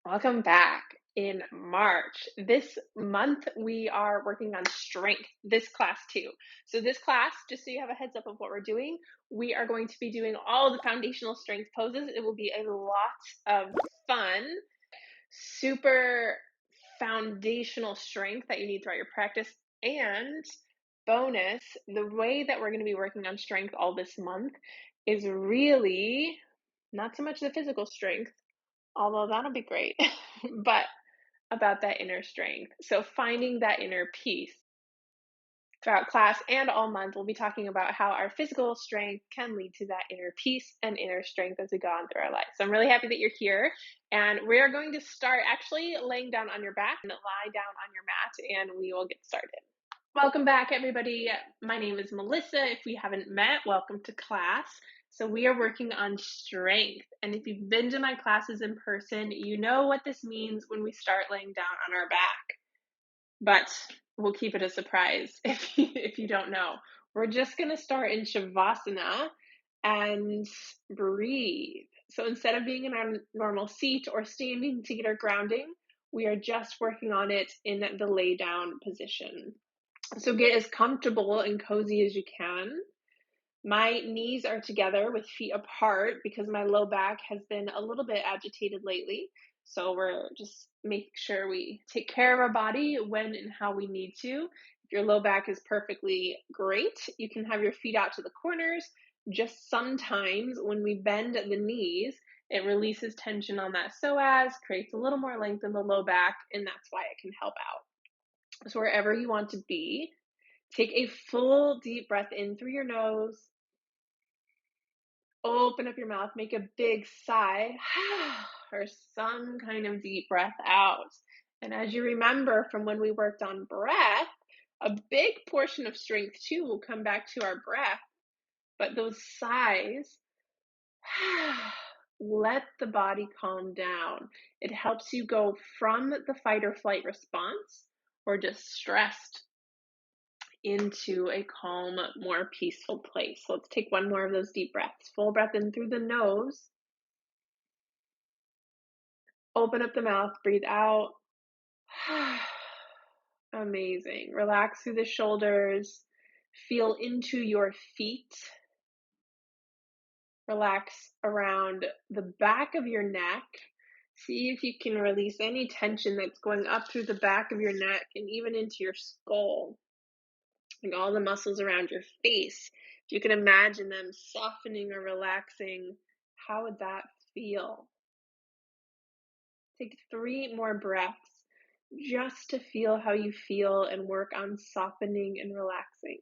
Welcome back. In March, this month, we are working on strength, this class too. So this class, just so you have a heads up of what we're doing, we are going to be doing all the foundational strength poses. It will be a lot of fun, super foundational strength that you need throughout your practice. And bonus, the way that we're going to be working on strength all this month is really not so much the physical strength, although that'll be great, but about that inner strength. So finding that inner peace. Throughout class and all month, we'll be talking about how our physical strength can lead to that inner peace and inner strength as we go on through our life. So I'm really happy that you're here. And we're going to start actually laying down on your back and lie down on your mat, and we will get started. Welcome back, everybody. My name is Melissa. If we haven't met, welcome to class. So we are working on strength. And if you've been to my classes in person, you know what this means when we start laying down on our back. But we'll keep it a surprise if you don't know. We're just going to start in Shavasana and breathe. So instead of being in our normal seat or standing to get our grounding, we are just working on it in the lay down position. So get as comfortable and cozy as you can. My knees are together with feet apart because my low back has been a little bit agitated lately. So we're just making sure we take care of our body when and how we need to. If your low back is perfectly great, you can have your feet out to the corners. Just sometimes when we bend the knees, it releases tension on that psoas, creates a little more length in the low back, and that's why it can help out. So wherever you want to be, take a full deep breath in through your nose. Open up your mouth, make a big sigh, or some kind of deep breath out. And as you remember from when we worked on breath, a big portion of strength too will come back to our breath. But those sighs, let the body calm down. It helps you go from the fight or flight response or just stressed into a calm, more peaceful place. So let's take one more of those deep breaths. Full breath in through the nose. Open up the mouth, breathe out. Amazing. Relax through the shoulders. Feel into your feet. Relax around the back of your neck. See if you can release any tension that's going up through the back of your neck and even into your skull. And all the muscles around your face. If you can imagine them softening or relaxing, how would that feel? Take 3 more breaths just to feel how you feel and work on softening and relaxing.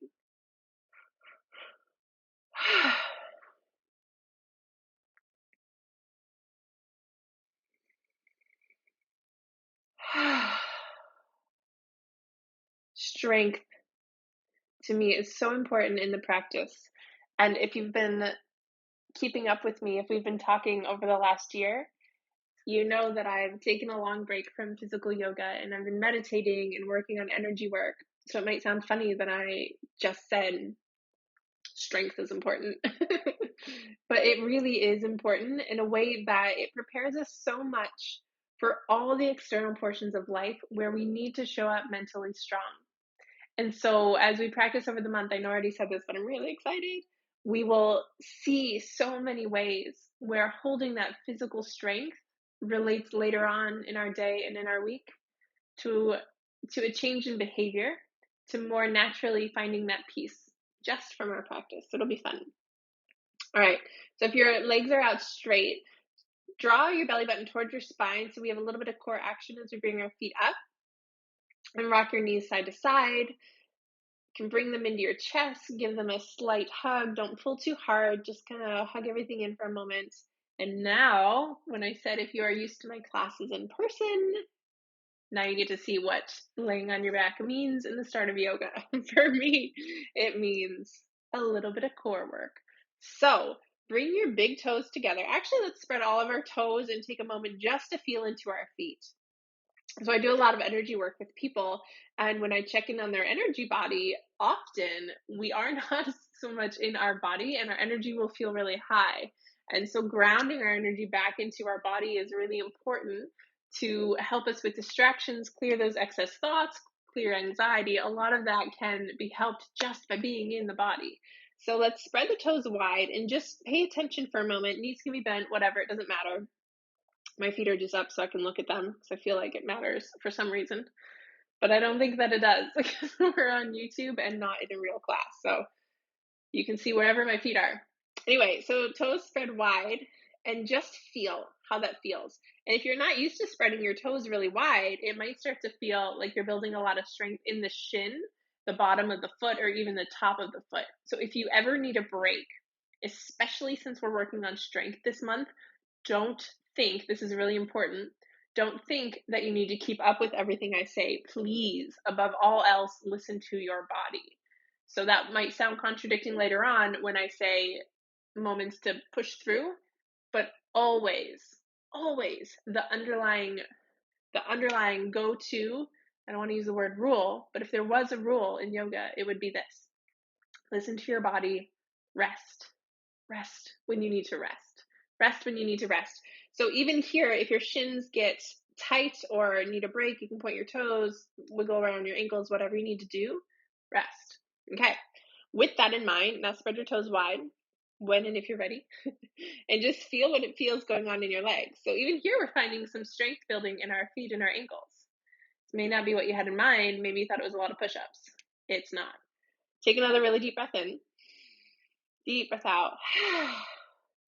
Strength to me is so important in the practice. And if you've been keeping up with me, if we've been talking over the last year, you know that I've taken a long break from physical yoga and I've been meditating and working on energy work. So it might sound funny that I just said strength is important, but it really is important in a way that it prepares us so much for all the external portions of life where we need to show up mentally strong. And so as we practice over the month, I know I already said this, but I'm really excited. We will see so many ways where holding that physical strength relates later on in our day and in our week to a change in behavior, to more naturally finding that peace just from our practice. So it'll be fun. All right. So if your legs are out straight, draw your belly button towards your spine. So we have a little bit of core action as we bring our feet up, and rock your knees side to side. You can bring them into your chest, give them a slight hug. Don't pull too hard. Just kind of hug everything in for a moment. And now, when I said if you are used to my classes in person, now you get to see what laying on your back means in the start of yoga. For me, it means a little bit of core work. So bring your big toes together. Actually, let's spread all of our toes and take a moment just to feel into our feet. So I do a lot of energy work with people, and when I check in on their energy body, often we are not so much in our body and our energy will feel really high. And so grounding our energy back into our body is really important to help us with distractions, clear those excess thoughts, clear anxiety. A lot of that can be helped just by being in the body. So let's spread the toes wide and just pay attention for a moment. Knees can be bent, whatever, it doesn't matter. My feet are just up so I can look at them because I feel like it matters for some reason. But I don't think that it does because we're on YouTube and not in a real class. So you can see wherever my feet are. Anyway, so toes spread wide and just feel how that feels. And if you're not used to spreading your toes really wide, it might start to feel like you're building a lot of strength in the shin, the bottom of the foot, or even the top of the foot. So if you ever need a break, especially since we're working on strength this month, don't think, this is really important, don't think that you need to keep up with everything I say. Please, above all else, listen to your body. So that might sound contradicting later on when I say moments to push through, but always the underlying go-to, I don't want to use the word rule, but if there was a rule in yoga, it would be this: listen to your body, rest when you need to rest when you need to rest. So even here, if your shins get tight or need a break, you can point your toes, wiggle around your ankles, whatever you need to do, rest. Okay, with that in mind, now spread your toes wide when and if you're ready, and just feel what it feels going on in your legs. So even here, we're finding some strength building in our feet and our ankles. This may not be what you had in mind. Maybe you thought it was a lot of push-ups. It's not. Take another really deep breath in. Deep breath out.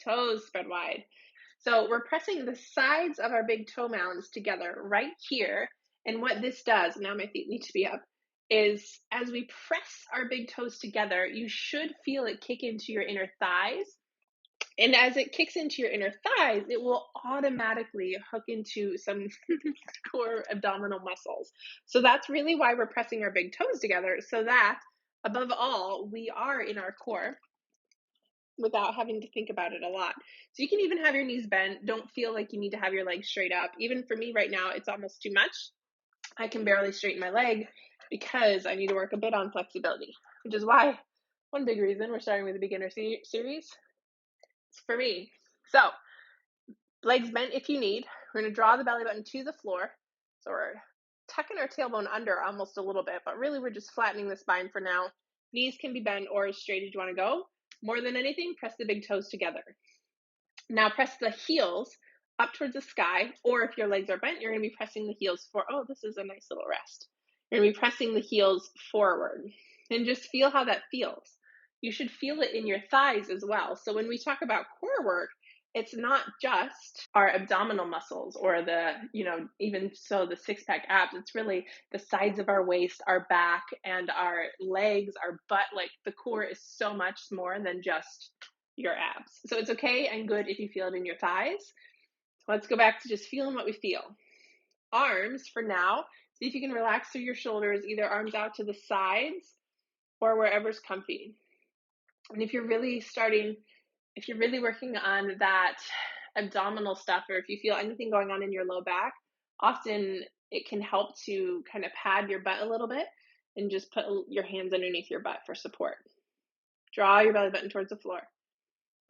Toes spread wide. So we're pressing the sides of our big toe mounds together right here. And what this does, now my feet need to be up, is as we press our big toes together, you should feel it kick into your inner thighs. And as it kicks into your inner thighs, it will automatically hook into some core abdominal muscles. So that's really why we're pressing our big toes together, so that above all, we are in our core without having to think about it a lot. So you can even have your knees bent. Don't feel like you need to have your legs straight up. Even for me right now, it's almost too much. I can barely straighten my leg because I need to work a bit on flexibility, which is why one big reason we're starting with the beginner series. It's for me. So legs bent if you need. We're going to draw the belly button to the floor. So we're tucking our tailbone under almost a little bit, but really we're just flattening the spine for now. Knees can be bent or as straight as you want to go. More than anything, press the big toes together. Now press the heels up towards the sky, or if your legs are bent, you're going to be pressing the heels this is a nice little rest. You're going to be pressing the heels forward, and just feel how that feels. You should feel it in your thighs as well. So when we talk about core work, it's not just our abdominal muscles or even so the six-pack abs. It's really the sides of our waist, our back, and our legs, our butt. Like the core is so much more than just your abs. So it's okay and good if you feel it in your thighs. So let's go back to just feeling what we feel. Arms for now. See if you can relax through your shoulders, either arms out to the sides or wherever's comfy. And if you're really working on that abdominal stuff, or if you feel anything going on in your low back, often it can help to kind of pad your butt a little bit and just put your hands underneath your butt for support. Draw your belly button towards the floor.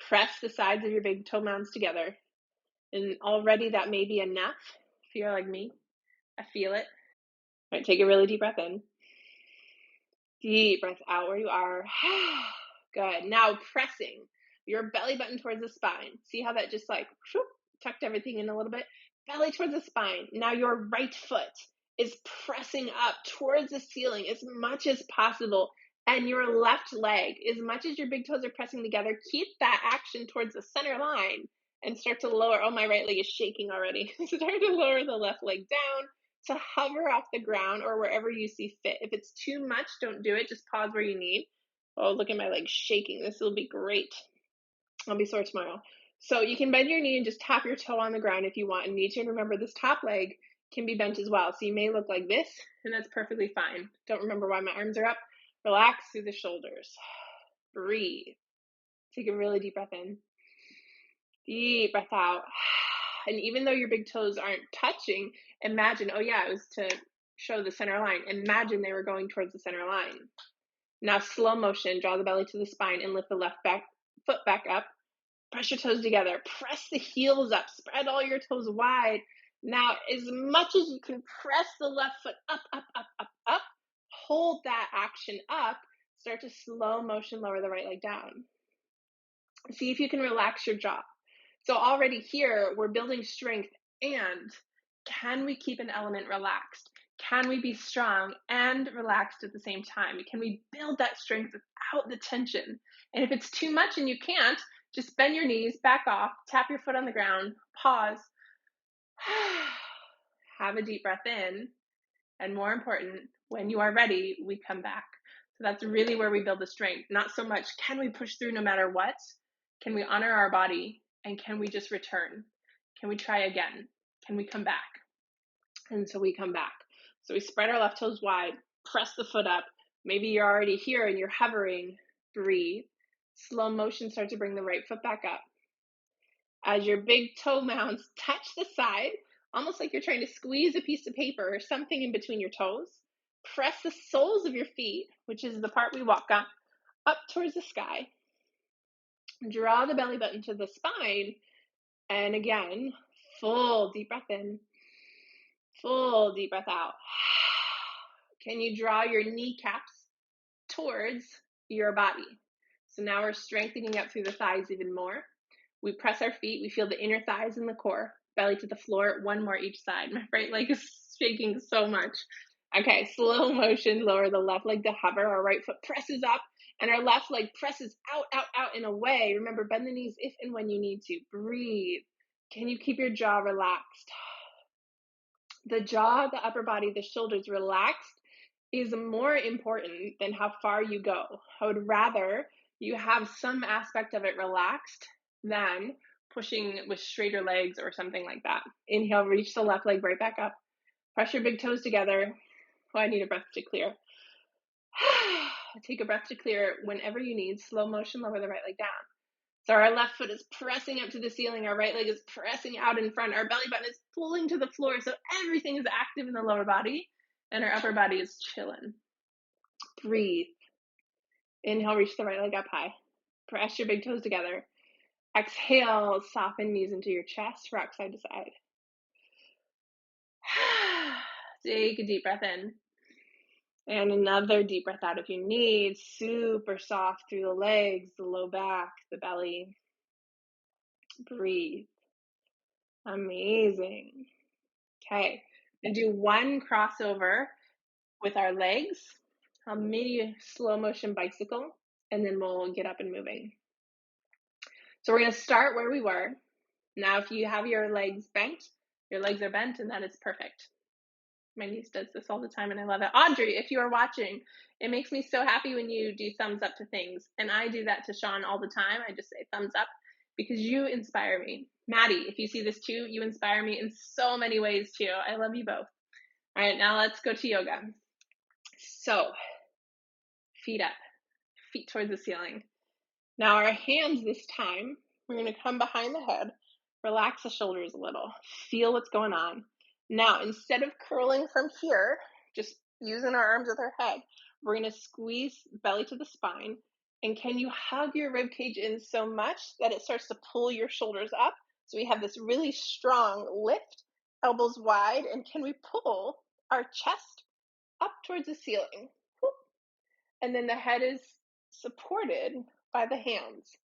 Press the sides of your big toe mounds together. And already that may be enough if you're like me. I feel it. All right, take a really deep breath in. Deep breath out where you are. Good. Now pressing your belly button towards the spine. See how that just tucked everything in a little bit? Belly towards the spine. Now your right foot is pressing up towards the ceiling as much as possible. And your left leg, as much as your big toes are pressing together, keep that action towards the center line and start to lower. Oh, my right leg is shaking already. Start to lower the left leg down to hover off the ground or wherever you see fit. If it's too much, don't do it. Just pause where you need. Oh, look at my legs shaking. This will be great. I'll be sore tomorrow. So you can bend your knee and just tap your toe on the ground if you want and need to. And remember, this top leg can be bent as well. So you may look like this, and that's perfectly fine. Don't remember why my arms are up. Relax through the shoulders. Breathe. Take a really deep breath in. Deep breath out. And even though your big toes aren't touching, imagine, it was to show the center line. Imagine they were going towards the center line. Now, slow motion, draw the belly to the spine and lift the left foot back up. Press your toes together. Press the heels up. Spread all your toes wide. Now, as much as you can press the left foot up, up, up, up, up, hold that action up, start to slow motion lower the right leg down. See if you can relax your jaw. So already here, we're building strength, and can we keep an element relaxed? Can we be strong and relaxed at the same time? Can we build that strength without the tension? And if it's too much and you can't, just bend your knees, back off, tap your foot on the ground, pause, have a deep breath in, and more important, when you are ready, we come back. So that's really where we build the strength. Not so much, can we push through no matter what? Can we honor our body? And can we just return? Can we try again? Can we come back? And so we come back. So we spread our left toes wide, press the foot up. Maybe you're already here and you're hovering. Breathe. Slow motion, start to bring the right foot back up. As your big toe mounds touch the side, almost like you're trying to squeeze a piece of paper or something in between your toes, press the soles of your feet, which is the part we walk on, up towards the sky. Draw the belly button to the spine. And again, full deep breath in, full deep breath out. Can you draw your kneecaps towards your body? So now we're strengthening up through the thighs even more. We press our feet, we feel the inner thighs and the core, belly to the floor, one more each side. My right leg is shaking so much. Okay, slow motion, lower the left leg to hover. Our right foot presses up and our left leg presses out, out, out and away. Remember, bend the knees if and when you need to. Breathe. Can you keep your jaw relaxed? The jaw, the upper body, the shoulders relaxed is more important than how far you go. I would rather you have some aspect of it relaxed than pushing with straighter legs or something like that. Inhale, reach the left leg right back up. Press your big toes together. Oh, I need a breath to clear. Take a breath to clear whenever you need. Slow motion, lower the right leg down. So our left foot is pressing up to the ceiling. Our right leg is pressing out in front. Our belly button is pulling to the floor. So everything is active in the lower body and our upper body is chilling. Breathe. Inhale, reach the right leg up high. Press your big toes together. Exhale, soften knees into your chest, rock side to side. Take a deep breath in. And another deep breath out if you need. Super soft through the legs, the low back, the belly. Breathe. Amazing. Okay, and do one crossover with our legs, maybe slow motion bicycle, and then we'll get up and moving. So we're going to start where we were. Now, if you have your legs bent, your legs are bent, and that is perfect. My niece does this all the time, and I love it. Audrey, if you are watching, it makes me so happy when you do thumbs up to things, and I do that to Sean all the time. I just say thumbs up because you inspire me. Maddie, if you see this too, you inspire me in so many ways too. I love you both. All right, now let's go to yoga. So, feet up, feet towards the ceiling. Now our hands this time, we're going to come behind the head, relax the shoulders a little, feel what's going on. Now, instead of curling from here, just using our arms with our head, we're going to squeeze belly to the spine. And can you hug your rib cage in so much that it starts to pull your shoulders up? So we have this really strong lift, elbows wide, and can we pull our chest up towards the ceiling? And then the head is supported by the hands.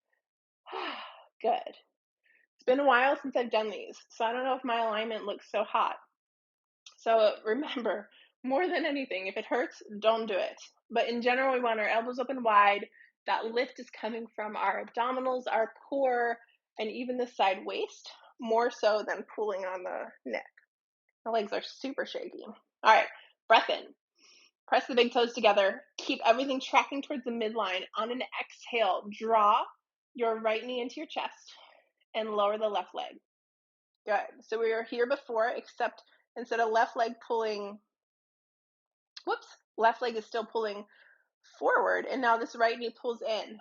Good. It's been a while since I've done these, so I don't know if my alignment looks so hot. So remember, more than anything, if it hurts, don't do it. But in general, we want our elbows open wide. That lift is coming from our abdominals, our core, and even the side waist, more so than pulling on the neck. My legs are super shaky. All right, breath in. Press the big toes together. Keep everything tracking towards the midline. On an exhale, draw your right knee into your chest and lower the left leg. Good. So we were here before, except instead of left leg pulling, left leg is still pulling forward, and now this right knee pulls in.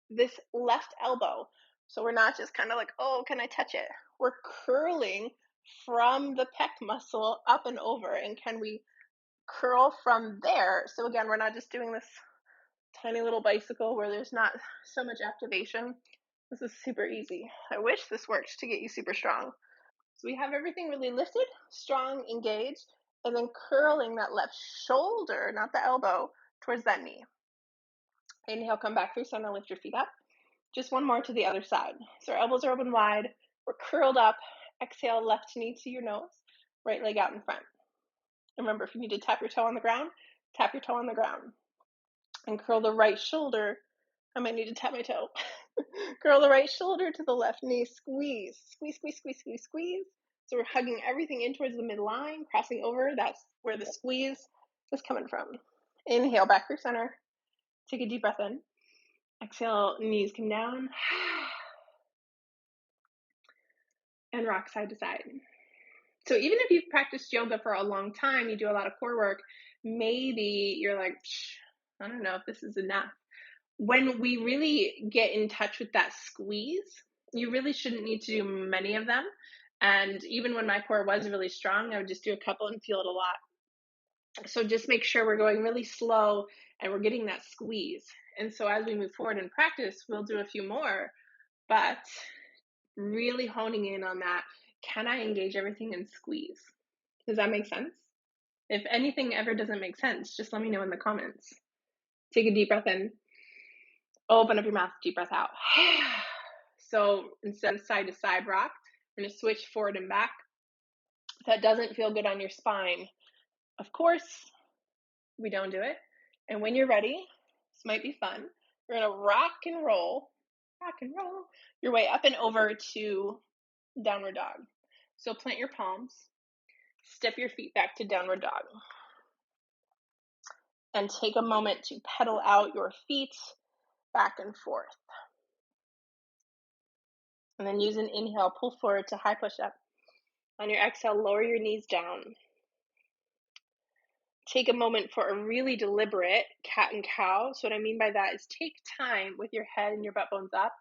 This left elbow, so we're not just kind of like, oh, can I touch it? We're curling from the pec muscle up and over, and can we curl from there? So again, we're not just doing this tiny little bicycle where there's not so much activation. This is super easy. I wish this worked to get you super strong. So we have everything really lifted, strong, engaged, and then curling that left shoulder, not the elbow, towards that knee. Inhale, come back through center, lift your feet up. Just one more to the other side. So our elbows are open wide. We're curled up. Exhale, left knee to your nose, right leg out in front. Remember, if you need to tap your toe on the ground, tap your toe on the ground. And curl the right shoulder. I might need to tap my toe. Curl the right shoulder to the left knee. Squeeze, squeeze, squeeze, squeeze, squeeze, squeeze. So we're hugging everything in towards the midline, crossing over. That's where the squeeze is coming from. Inhale, back through center. Take a deep breath in. Exhale, knees come down. And rock side to side. So even if you've practiced yoga for a long time, you do a lot of core work, maybe you're like, I don't know if this is enough. When we really get in touch with that squeeze, you really shouldn't need to do many of them. And even when my core was really strong, I would just do a couple and feel it a lot. So just make sure we're going really slow and we're getting that squeeze. And so as we move forward in practice, we'll do a few more, but really honing in on that. Can I engage everything and squeeze? Does that make sense? If anything ever doesn't make sense, just let me know in the comments. Take a deep breath in. Open up your mouth, deep breath out. So instead of side to side rock, we're going to switch forward and back. If that doesn't feel good on your spine, of course, we don't do it. And when you're ready, this might be fun. We're going to rock and roll your way up and over to downward dog. So plant your palms, step your feet back to downward dog. And take a moment to pedal out your feet back and forth. And then use an inhale, pull forward to high push-up. On your exhale, lower your knees down. Take a moment for a really deliberate cat and cow. So what I mean by that is take time with your head and your butt bones up,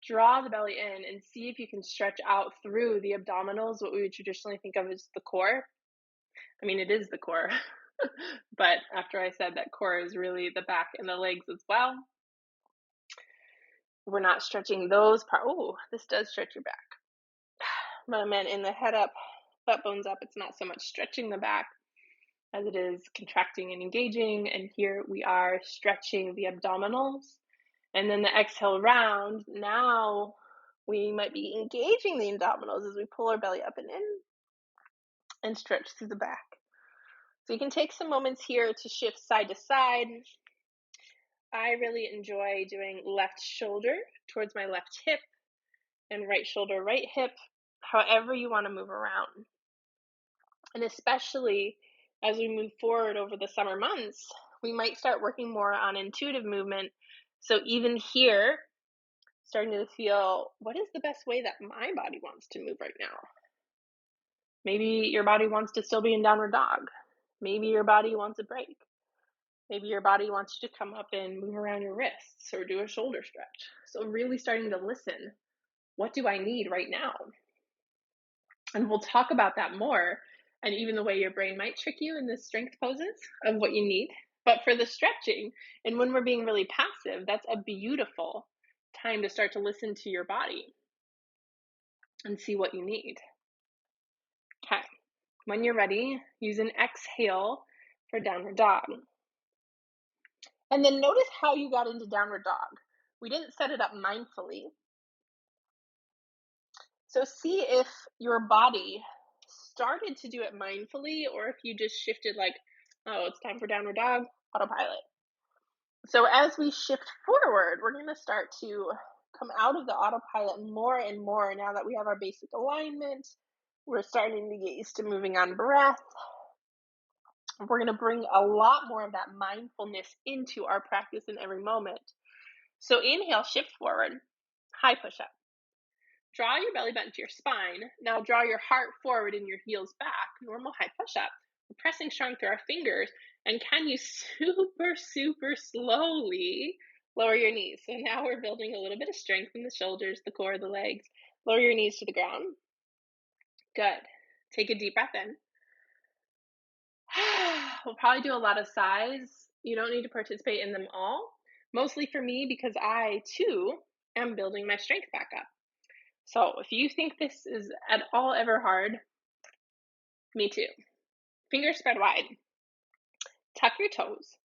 draw the belly in, and see if you can stretch out through the abdominals, what we would traditionally think of as the core. I mean, it is the core, but after I said that core is really the back and the legs as well. We're not stretching those parts. Oh, this does stretch your back. But I meant in the head up, butt bones up, it's not so much stretching the back as it is contracting and engaging. And here we are stretching the abdominals. And then the exhale round, now we might be engaging the abdominals as we pull our belly up and in and stretch through the back. So you can take some moments here to shift side to side. I really enjoy doing left shoulder towards my left hip and right shoulder, right hip, however you want to move around. And especially as we move forward over the summer months, we might start working more on intuitive movement. So even here, starting to feel, what is the best way that my body wants to move right now? Maybe your body wants to still be in downward dog. Maybe your body wants a break. Maybe your body wants you to come up and move around your wrists or do a shoulder stretch. So really starting to listen, what do I need right now? And we'll talk about that more, and even the way your brain might trick you in the strength poses of what you need. But for the stretching, and when we're being really passive, that's a beautiful time to start to listen to your body and see what you need. Okay, when you're ready, use an exhale for downward dog. And then notice how you got into downward dog. We didn't set it up mindfully. So see if your body started to do it mindfully, or if you just shifted like, oh, it's time for downward dog, autopilot. So as we shift forward, we're going to start to come out of the autopilot more and more now that we have our basic alignment. We're starting to get used to moving on breath. We're going to bring a lot more of that mindfulness into our practice in every moment. So inhale, shift forward, high push-up. Draw your belly button to your spine. Now draw your heart forward and your heels back. Normal high push-up. We're pressing strong through our fingers. And can you super, super slowly lower your knees? So now we're building a little bit of strength in the shoulders, the core, the legs. Lower your knees to the ground. Good. Take a deep breath in. We'll probably do a lot of sighs. You don't need to participate in them all. Mostly for me because I, too, am building my strength back up. So if you think this is at all ever hard, me too. Fingers spread wide. Tuck your toes.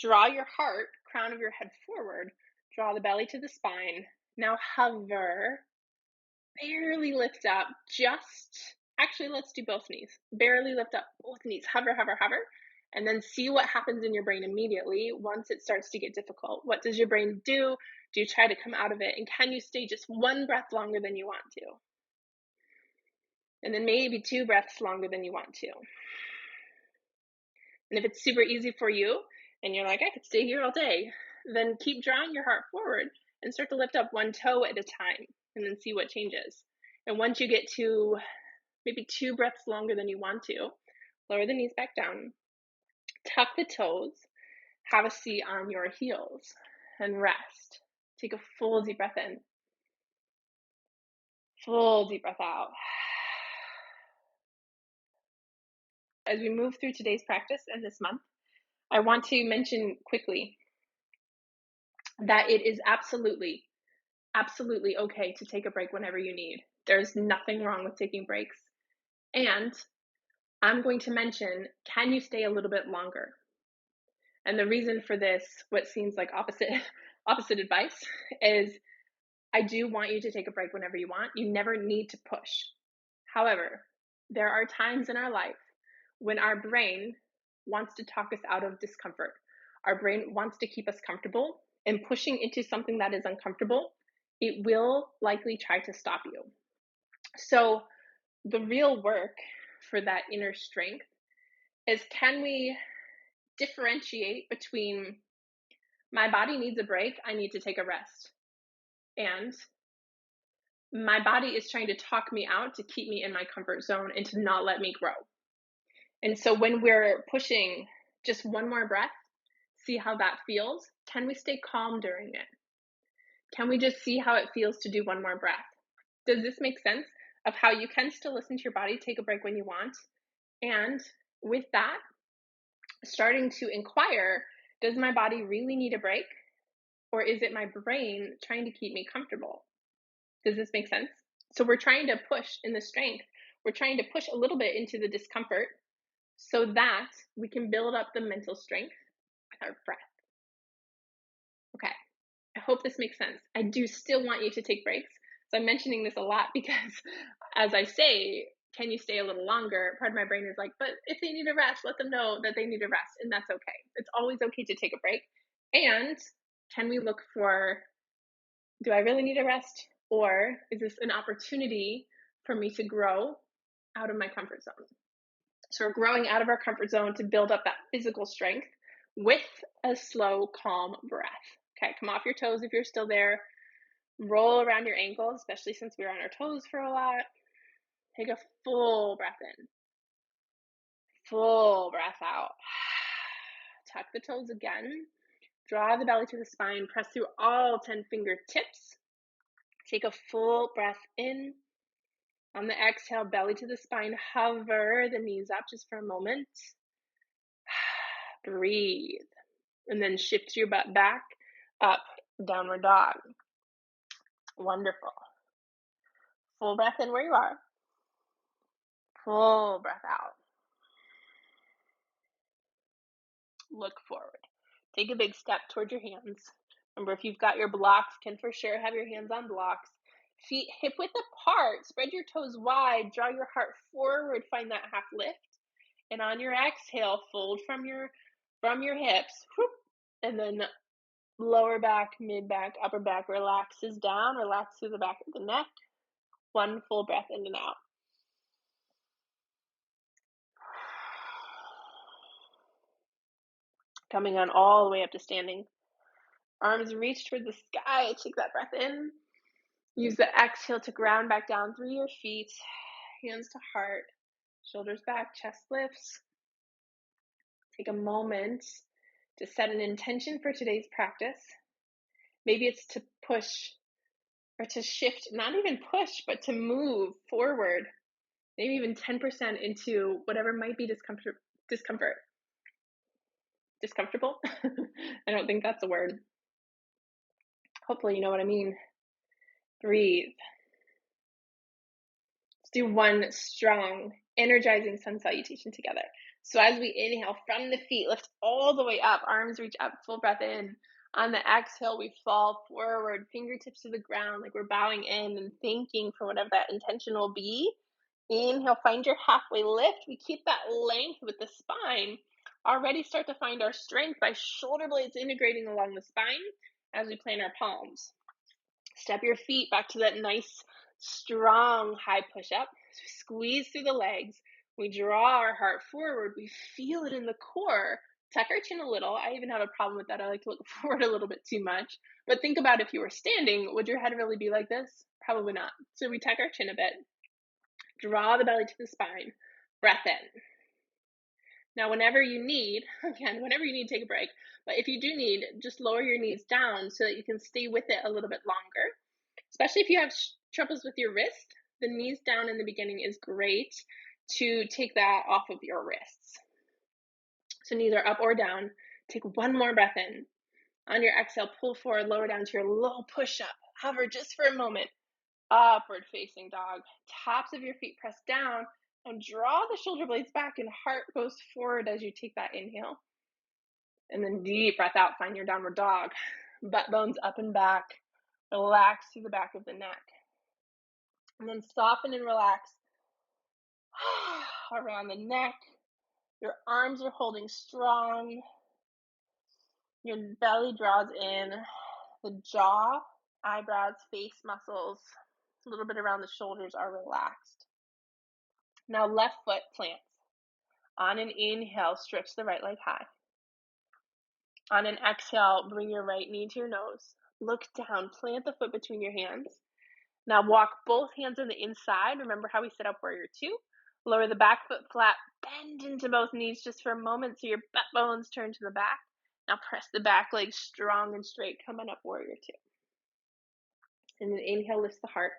Draw your heart, crown of your head forward. Draw the belly to the spine. Now hover. Barely lift up. Actually, let's do both knees. Barely lift up both knees. Hover, hover, hover. And then see what happens in your brain immediately once it starts to get difficult. What does your brain do? Do you try to come out of it? And can you stay just one breath longer than you want to? And then maybe 2 breaths longer than you want to. And if it's super easy for you and you're like, I could stay here all day, then keep drawing your heart forward and start to lift up one toe at a time and then see what changes. And once you get to maybe 2 breaths longer than you want to, lower the knees back down, tuck the toes, have a seat on your heels, and rest. Take a full deep breath in. Full deep breath out. As we move through today's practice and this month, I want to mention quickly that it is absolutely okay to take a break whenever you need. There's nothing wrong with taking breaks. And I'm going to mention, can you stay a little bit longer? And the reason for this, what seems like opposite advice, is I do want you to take a break whenever you want. You never need to push. However, there are times in our life when our brain wants to talk us out of discomfort. Our brain wants to keep us comfortable, and pushing into something that is uncomfortable, it will likely try to stop you. So the real work for that inner strength is, can we differentiate between my body needs a break, I need to take a rest, and my body is trying to talk me out to keep me in my comfort zone and to not let me grow. And so when we're pushing just one more breath, see how that feels. Can we stay calm during it? Can we just see how it feels to do one more breath? Does this make sense of how you can still listen to your body, take a break when you want? And with that, starting to inquire, does my body really need a break? Or is it my brain trying to keep me comfortable? Does this make sense? So we're trying to push in the strength. We're trying to push a little bit into the discomfort so that we can build up the mental strength with our breath. Okay, I hope this makes sense. I do still want you to take breaks. So I'm mentioning this a lot because as I say, can you stay a little longer? Part of my brain is like, but if they need a rest, let them know that they need a rest, and that's okay. It's always okay to take a break. And can we look for, do I really need a rest? Or is this an opportunity for me to grow out of my comfort zone? So we're growing out of our comfort zone to build up that physical strength with a slow, calm breath. Okay, come off your toes if you're still there. Roll around your ankles, especially since we were on our toes for a lot. Take a full breath in. Full breath out. Tuck the toes again. Draw the belly to the spine. Press through all 10 fingertips. Take a full breath in. On the exhale, belly to the spine. Hover the knees up just for a moment. Breathe. And then shift your butt back up, downward dog. Wonderful. Full breath in where you are. Full breath out. Look forward. Take a big step towards your hands. Remember, if you've got your blocks, can for sure have your hands on blocks. Feet hip width apart. Spread your toes wide. Draw your heart forward. Find that half lift. And on your exhale, fold from your hips. Whoop, and then lower back, mid back, upper back relaxes down. Relax through the back of the neck. One full breath in and out. Coming on all the way up to standing. Arms reach toward the sky. Take that breath in. Use the exhale to ground back down through your feet. Hands to heart. Shoulders back, chest lifts. Take a moment to set an intention for today's practice. Maybe it's to push or to shift, not even push, but to move forward. Maybe even 10% into whatever might be discomfort. Discomfortable? I don't think that's a word. Hopefully you know what I mean. Breathe. Let's do one strong, energizing sun salutation together. So as we inhale from the feet, lift all the way up, arms reach up, full breath in. On the exhale, we fall forward, fingertips to the ground, like we're bowing in and thanking for whatever that intention will be. Inhale, find your halfway lift. We keep that length with the spine. Already start to find our strength by shoulder blades integrating along the spine as we plant our palms. Step your feet back to that nice, strong, high push-up. Squeeze through the legs. We draw our heart forward. We feel it in the core. Tuck our chin a little. I even have a problem with that. I like to look forward a little bit too much. But think about if you were standing, would your head really be like this? Probably not. So we tuck our chin a bit. Draw the belly to the spine. Breath in. Now, whenever you need, take a break. But if you do need, just lower your knees down so that you can stay with it a little bit longer. Especially if you have troubles with your wrist, the knees down in the beginning is great to take that off of your wrists. So knees are up or down. Take one more breath in. On your exhale, pull forward, lower down to your low push-up. Hover just for a moment. Upward facing dog. Tops of your feet press down and draw the shoulder blades back and heart goes forward as you take that inhale. And then deep breath out, find your downward dog. Butt bones up and back. Relax through the back of the neck. And then soften and relax around the neck. Your arms are holding strong. Your belly draws in. The jaw, eyebrows, face muscles, a little bit around the shoulders are relaxed. Now left foot plants. On an inhale, stretch the right leg high. On an exhale, bring your right knee to your nose. Look down, plant the foot between your hands. Now walk both hands on the inside. Remember how we set up warrior two? Lower the back foot flat, bend into both knees just for a moment so your butt bones turn to the back. Now press the back leg strong and straight. Come on up, warrior two. And then inhale, lift the heart.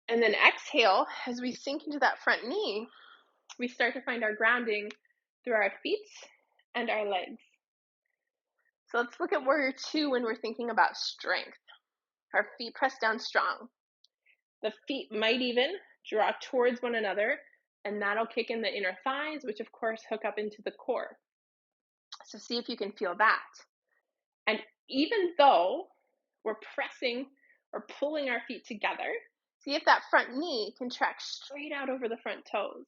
And then exhale, as we sink into that front knee, we start to find our grounding through our feet and our legs. So let's look at warrior two when we're thinking about strength. Our feet press down strong. The feet might even draw towards one another, and that'll kick in the inner thighs, which of course hook up into the core. So see if you can feel that. And even though we're pressing or pulling our feet together, see if that front knee can track straight out over the front toes.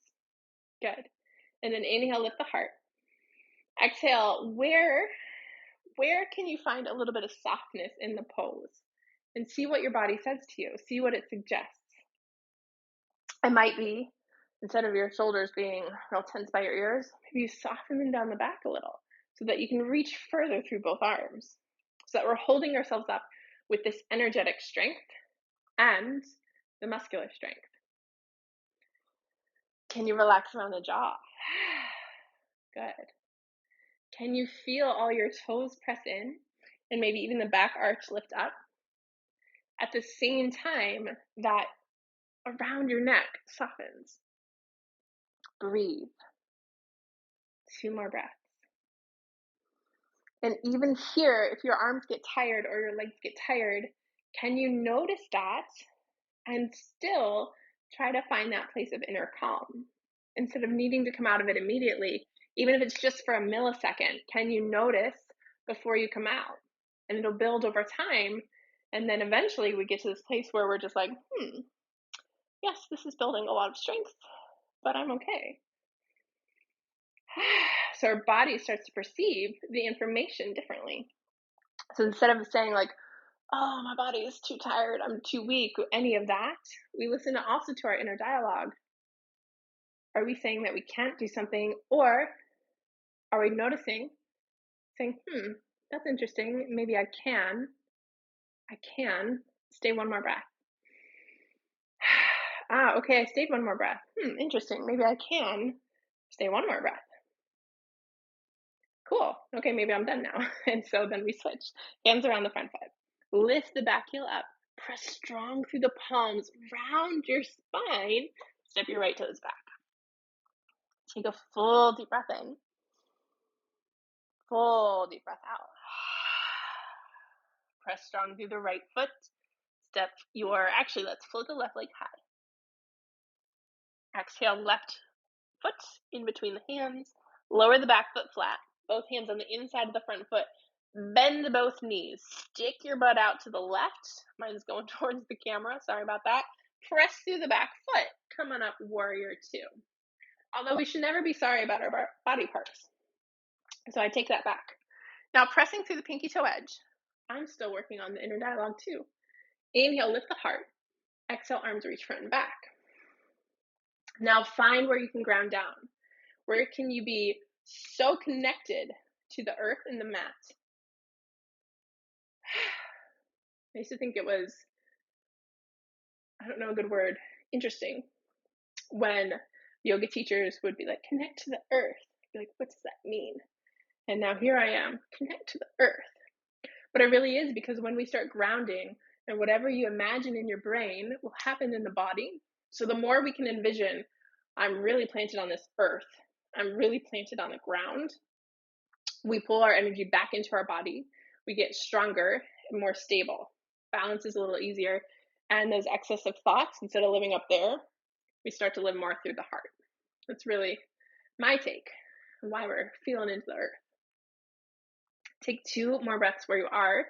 Good. And then inhale, lift the heart. Exhale, where can you find a little bit of softness in the pose? And see what your body says to you. See what it suggests. It might be, instead of your shoulders being real tense by your ears, maybe you soften them down the back a little so that you can reach further through both arms. So that we're holding ourselves up with this energetic strength and the muscular strength. Can you relax around the jaw? Good. Can you feel all your toes press in and maybe even the back arch lift up? At the same time that around your neck softens. Breathe. 2 more breaths. And even here, if your arms get tired or your legs get tired, can you notice that and still try to find that place of inner calm? Instead of needing to come out of it immediately, even if it's just for a millisecond, can you notice before you come out? And it'll build over time. And then eventually we get to this place where we're just like, yes, this is building a lot of strength, but I'm okay. So our body starts to perceive the information differently. So instead of saying like, oh, my body is too tired, I'm too weak, any of that, we listen also to our inner dialogue. Are we saying that we can't do something, or are we noticing, saying, that's interesting, maybe I can stay one more breath. Okay, I stayed one more breath. Interesting, maybe I can stay one more breath. Cool, okay, maybe I'm done now. And so then we switch, hands around the front foot. Lift the back heel up, press strong through the palms, round your spine, step your right toes back. Take a full deep breath in. Full deep breath out. Press strong through the right foot. Let's float the left leg high. Exhale, left foot in between the hands. Lower the back foot flat. Both hands on the inside of the front foot. Bend both knees. Stick your butt out to the left. Mine's going towards the camera. Sorry about that. Press through the back foot. Come on up, warrior two. Although we should never be sorry about our body parts. So I take that back. Now pressing through the pinky toe edge. I'm still working on the inner dialogue too. Inhale, lift the heart. Exhale, arms reach front and back. Now find where you can ground down. Where can you be so connected to the earth and the mat? I used to think it was, I don't know a good word, interesting, when yoga teachers would be like, connect to the earth. I'd be like, what does that mean? And now here I am, connect to the earth. But it really is, because when we start grounding, and whatever you imagine in your brain will happen in the body. So the more we can envision, I'm really planted on this earth, I'm really planted on the ground, we pull our energy back into our body, we get stronger and more stable. Balance is a little easier. And those excessive thoughts, instead of living up there, we start to live more through the heart. That's really my take on why we're feeling into the earth. Take 2 more breaths where you are.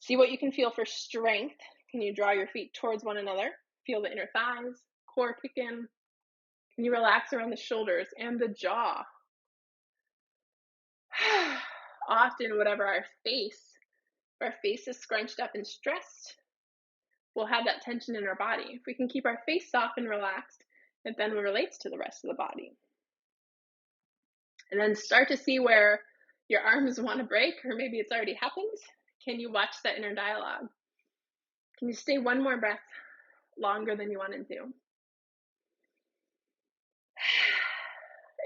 See what you can feel for strength. Can you draw your feet towards one another? Feel the inner thighs, core kick in. Can you relax around the shoulders and the jaw? Often, whatever our face is scrunched up and stressed, we'll have that tension in our body. If we can keep our face soft and relaxed, it then relates to the rest of the body. And then start to see where your arms want to break, or maybe it's already happened. Can you watch that inner dialogue? Can you stay one more breath longer than you wanted to?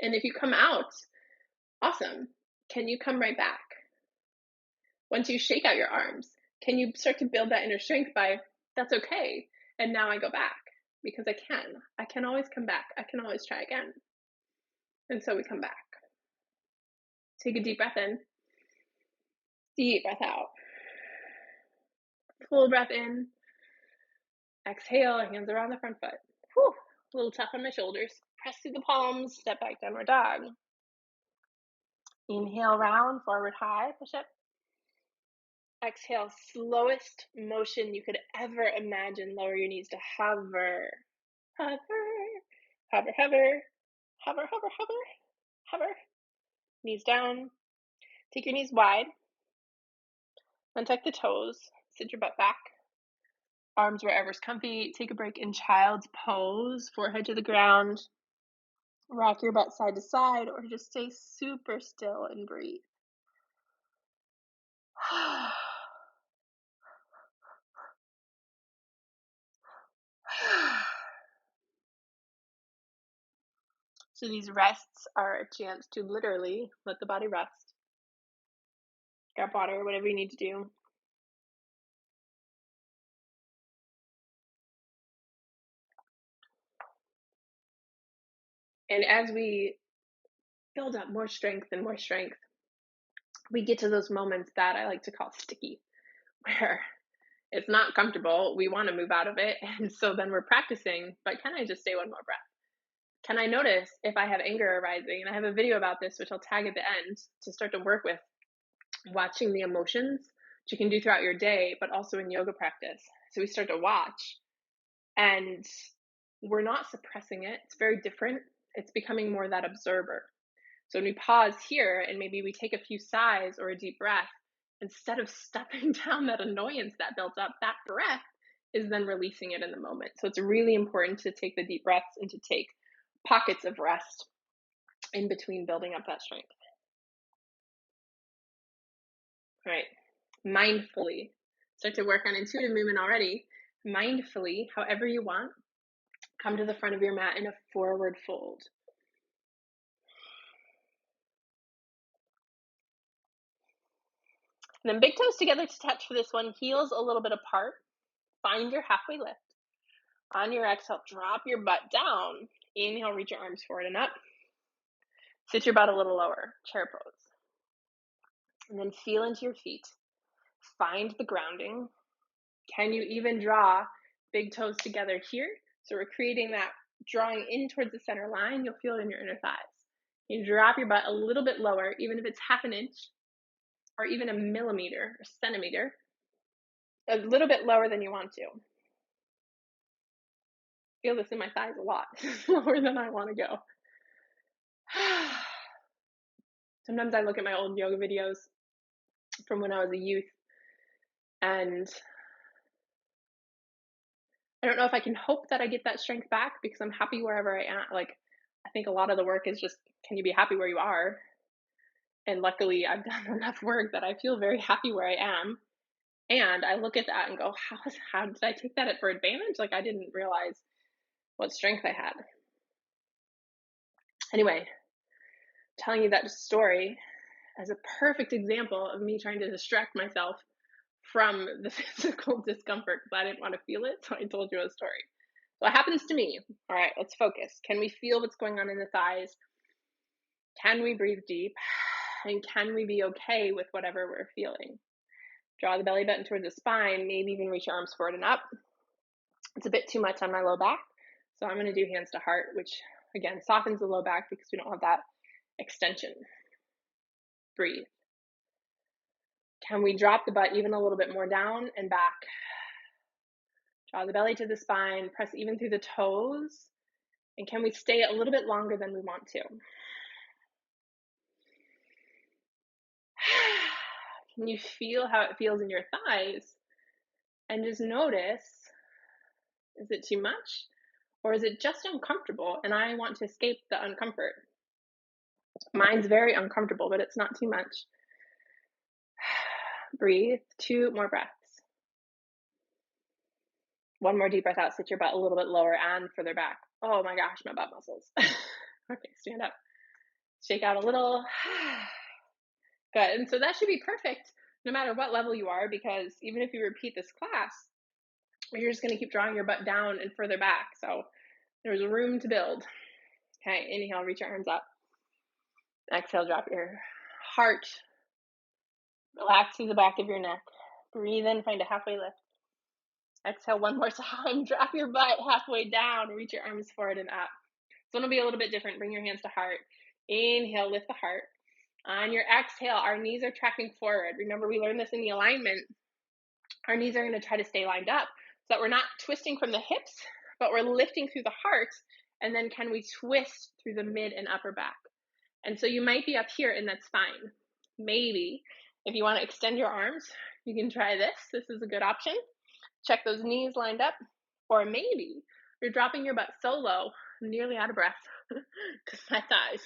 And if you come out, awesome. Can you come right back? Once you shake out your arms, can you start to build that inner strength by, that's okay, and now I go back, because I can always come back, I can always try again. And so we come back. Take a deep breath in, deep breath out. Full breath in, exhale, hands around the front foot. Whew, a little tough on my shoulders. Press through the palms, step back, downward dog. Inhale, round, forward high, push up. Exhale, slowest motion you could ever imagine. Lower your knees to hover, hover, hover, hover, hover, hover, hover, hover. Knees down. Take your knees wide. Untuck the toes. Sit your butt back. Arms wherever's comfy. Take a break in child's pose. Forehead to the ground. Rock your butt side to side, or just stay super still and breathe. So these rests are a chance to literally let the body rest. Grab water, whatever you need to do. And as we build up more strength and more strength, we get to those moments that I like to call sticky, where it's not comfortable, we want to move out of it, and so then we're practicing, but can I just stay one more breath? Can I notice if I have anger arising? And I have a video about this, which I'll tag at the end, to start to work with watching the emotions, which you can do throughout your day, but also in yoga practice. So we start to watch, and we're not suppressing it. It's very different. It's becoming more that observer. So when we pause here and maybe we take a few sighs or a deep breath, instead of stuffing down that annoyance that built up, that breath is then releasing it in the moment. So it's really important to take the deep breaths and to take pockets of rest in between building up that strength. All right, mindfully. Start to work on intuitive movement already. Mindfully, however you want, come to the front of your mat in a forward fold. And then big toes together to touch for this one, heels a little bit apart. Find your halfway lift. On your exhale, drop your butt down. Inhale, reach your arms forward and up. Sit your butt a little lower, chair pose. And then feel into your feet. Find the grounding. Can you even draw big toes together here? So we're creating that drawing in towards the center line, you'll feel it in your inner thighs. You drop your butt a little bit lower, even if it's half an inch or even a millimeter or centimeter, a little bit lower than you want to. Feel this in my thighs a lot, lower than I want to go. Sometimes I look at my old yoga videos from when I was a youth, and I don't know if I can hope that I get that strength back because I'm happy wherever I am. Like, I think a lot of the work is just, can you be happy where you are? And luckily, I've done enough work that I feel very happy where I am. And I look at that and go, how did I take that for advantage? Like, I didn't realize what strength I had. Anyway, telling you that story as a perfect example of me trying to distract myself from the physical discomfort because I didn't want to feel it. So I told you a story. So it happens to me. All right, let's focus. Can we feel what's going on in the thighs? Can we breathe deep? And can we be okay with whatever we're feeling? Draw the belly button towards the spine, maybe even reach your arms forward and up. It's a bit too much on my low back, so I'm going to do hands to heart, which again softens the low back because we don't have that extension. Breathe. Can we drop the butt even a little bit more down and back? Draw the belly to the spine, press even through the toes, and can we stay a little bit longer than we want to? Can you feel how it feels in your thighs? And just notice, is it too much? Or is it just uncomfortable and I want to escape the uncomfort? Mine's very uncomfortable, but it's not too much. Breathe. 2 more breaths. One more deep breath out. Sit your butt a little bit lower and further back. Oh my gosh, my butt muscles. Okay, stand up. Shake out a little. Good. And so that should be perfect no matter what level you are, because even if you repeat this class, you're just going to keep drawing your butt down and further back. So there's room to build. Okay, inhale, reach your arms up. Exhale, drop your heart. Relax through the back of your neck. Breathe in, find a halfway lift. Exhale one more time. Drop your butt halfway down. Reach your arms forward and up. This one will be a little bit different. Bring your hands to heart. Inhale, lift the heart. On your exhale, our knees are tracking forward. Remember, we learned this in the alignment. Our knees are going to try to stay lined up so that we're not twisting from the hips, but we're lifting through the heart. And then can we twist through the mid and upper back? And so you might be up here, and that's fine. Maybe if you want to extend your arms, you can try this. This is a good option. Check those knees lined up. Or maybe you're dropping your butt so low, I'm nearly out of breath, because my thighs.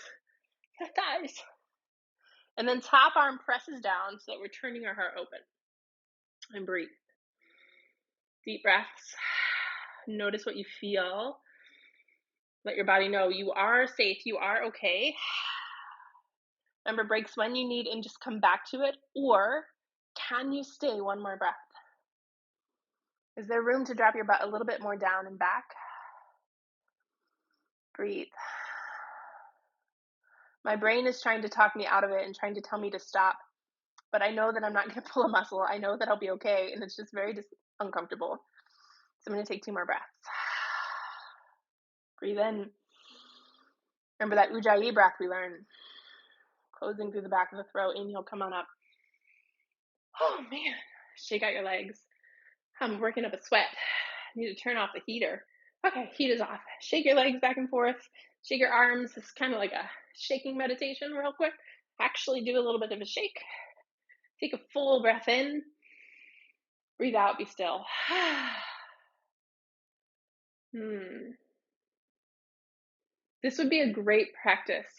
And then top arm presses down so that we're turning our heart open. And breathe. Deep breaths. Notice what you feel. Let your body know you are safe, you are okay. Remember, breaks when you need and just come back to it. Or can you stay one more breath? Is there room to drop your butt a little bit more down and back? Breathe. My brain is trying to talk me out of it and trying to tell me to stop. But I know that I'm not going to pull a muscle. I know that I'll be okay. And it's just very uncomfortable. So I'm going to take 2 more breaths. Breathe in. Remember that Ujjayi breath we learned. Closing through the back of the throat. Inhale, come on up. Oh, man. Shake out your legs. I'm working up a sweat. I need to turn off the heater. Okay, heat is off. Shake your legs back and forth. Shake your arms. It's kind of like a shaking meditation real quick. Actually do a little bit of a shake. Take a full breath in. Breathe out, be still. This would be a great practice.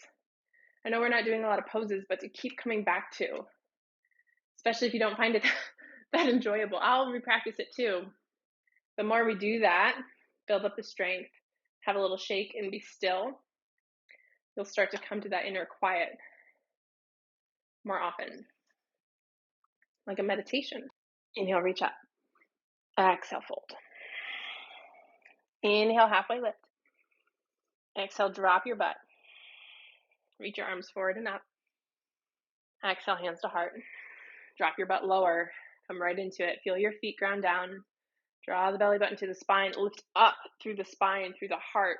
I know we're not doing a lot of poses, but to keep coming back to, especially if you don't find it that enjoyable. I'll repractice it too. The more we do that, build up the strength, have a little shake and be still, you'll start to come to that inner quiet more often, like a meditation. Inhale, reach up. Exhale, fold. Inhale, halfway lift. Exhale, drop your butt. Reach your arms forward and up. Exhale, hands to heart. Drop your butt lower. Come right into it. Feel your feet ground down. Draw the belly button to the spine. Lift up through the spine, through the heart.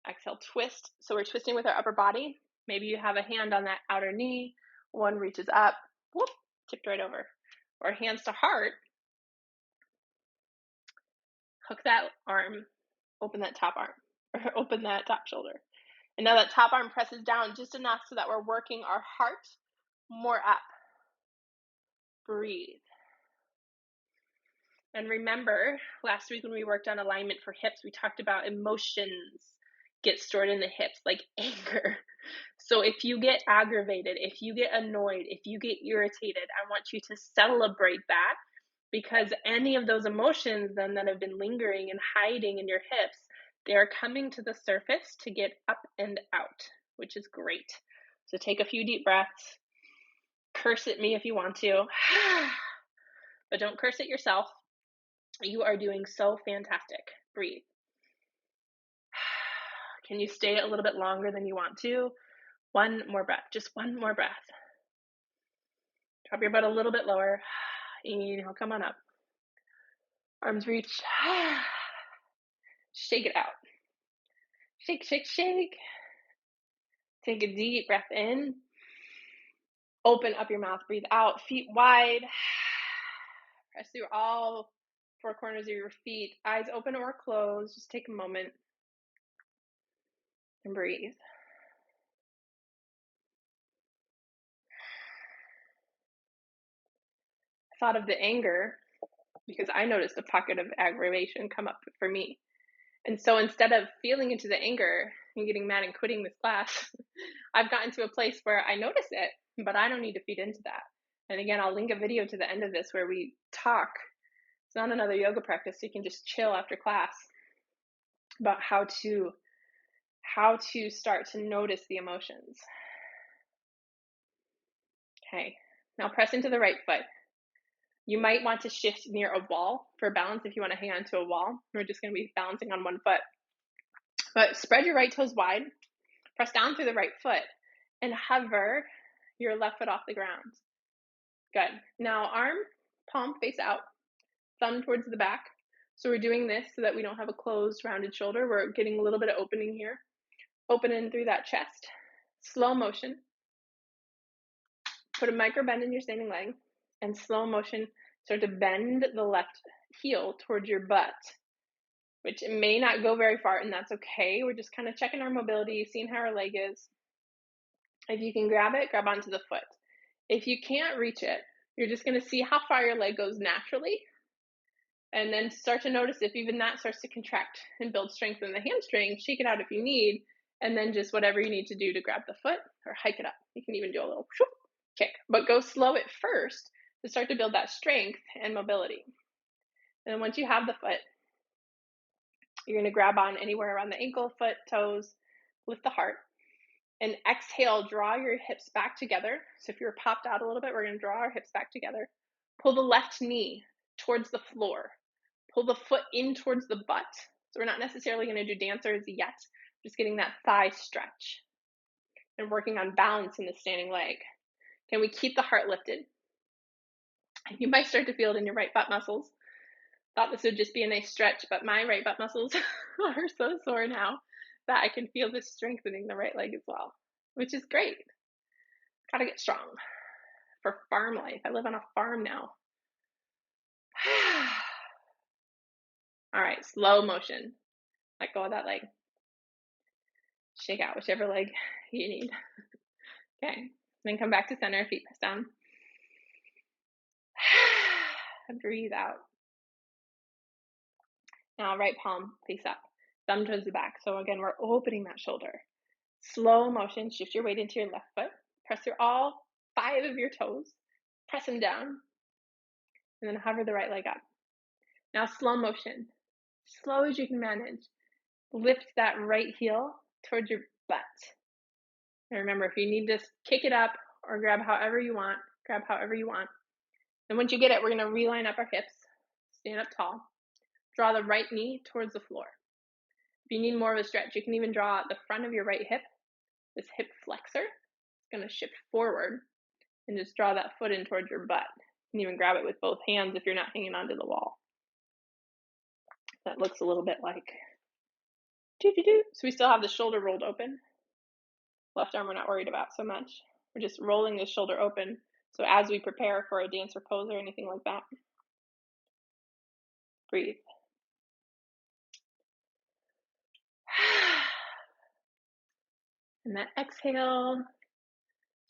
Exhale, twist. So we're twisting with our upper body. Maybe you have a hand on that outer knee. One reaches up, whoop, tipped right over. Or hands to heart. Hook that arm, open that top arm, or open that top shoulder. And now that top arm presses down just enough so that we're working our heart more up. Breathe. And remember, last week when we worked on alignment for hips, we talked about emotions get stored in the hips, like anger. So if you get aggravated, if you get annoyed, if you get irritated, I want you to celebrate that, because any of those emotions then that have been lingering and hiding in your hips, they are coming to the surface to get up and out, which is great. So take a few deep breaths. Curse at me if you want to, but don't curse at yourself. You are doing so fantastic. Breathe. Can you stay a little bit longer than you want to? One more breath, just one more breath. Drop your butt a little bit lower. Inhale, come on up. Arms reach. Shake it out. Shake, shake, shake. Take a deep breath in. Open up your mouth, breathe out, feet wide. Press through all four corners of your feet, eyes open or closed. Just take a moment and breathe. I thought of the anger because I noticed a pocket of aggravation come up for me. And so instead of feeling into the anger and getting mad and quitting this class, I've gotten to a place where I notice it, but I don't need to feed into that. And again, I'll link a video to the end of this where we talk. It's not another yoga practice, so you can just chill after class about how to start to notice the emotions. Okay, now press into the right foot. You might want to shift near a wall for balance if you want to hang on to a wall. We're just going to be balancing on one foot. But spread your right toes wide, press down through the right foot, and hover your left foot off the ground. Good. Now arm, palm face out, thumb towards the back. So we're doing this so that we don't have a closed, rounded shoulder. We're getting a little bit of opening here. Open in through that chest. Slow motion. Put a micro bend in your standing leg, and slow motion start to bend the left heel towards your butt, which may not go very far, and that's okay. We're just kind of checking our mobility, seeing how our leg is. If you can grab it, grab onto the foot. If you can't reach it, you're just going to see how far your leg goes naturally, and then start to notice if even that starts to contract and build strength in the hamstring. Shake it out if you need, and then just whatever you need to do to grab the foot or hike it up. You can even do a little kick, but go slow at first to start to build that strength and mobility. And then once you have the foot, you're going to grab on anywhere around the ankle, foot, toes, lift the heart, and exhale, draw your hips back together. So if you're popped out a little bit, we're going to draw our hips back together. Pull the left knee towards the floor. Pull the foot in towards the butt. So we're not necessarily going to do dancers yet, just getting that thigh stretch and working on balance in the standing leg. Can we keep the heart lifted? You might start to feel it in your right butt muscles. Thought this would just be a nice stretch, but my right butt muscles are so sore now that I can feel this strengthening the right leg as well, which is great. Gotta get strong for farm life. I live on a farm now. All right, slow motion. Let go of that leg. Shake out whichever leg you need. Okay, then come back to center, feet press down. Breathe out. Now right palm face up, thumb towards the back. So again, we're opening that shoulder. Slow motion, shift your weight into your left foot. Press through all 5 of your toes. Press them down. And then hover the right leg up. Now slow motion. Slow as you can manage. Lift that right heel towards your butt. And remember, if you need to kick it up or grab however you want, grab however you want. And once you get it, we're going to reline up our hips. Stand up tall. Draw the right knee towards the floor. If you need more of a stretch, you can even draw the front of your right hip, this hip flexor. It's going to shift forward and just draw that foot in towards your butt. You can even grab it with both hands if you're not hanging onto the wall. That looks a little bit like So we still have the shoulder rolled open. Left arm we're not worried about so much. We're just rolling the shoulder open. So as we prepare for a dance or pose or anything like that, breathe. And that exhale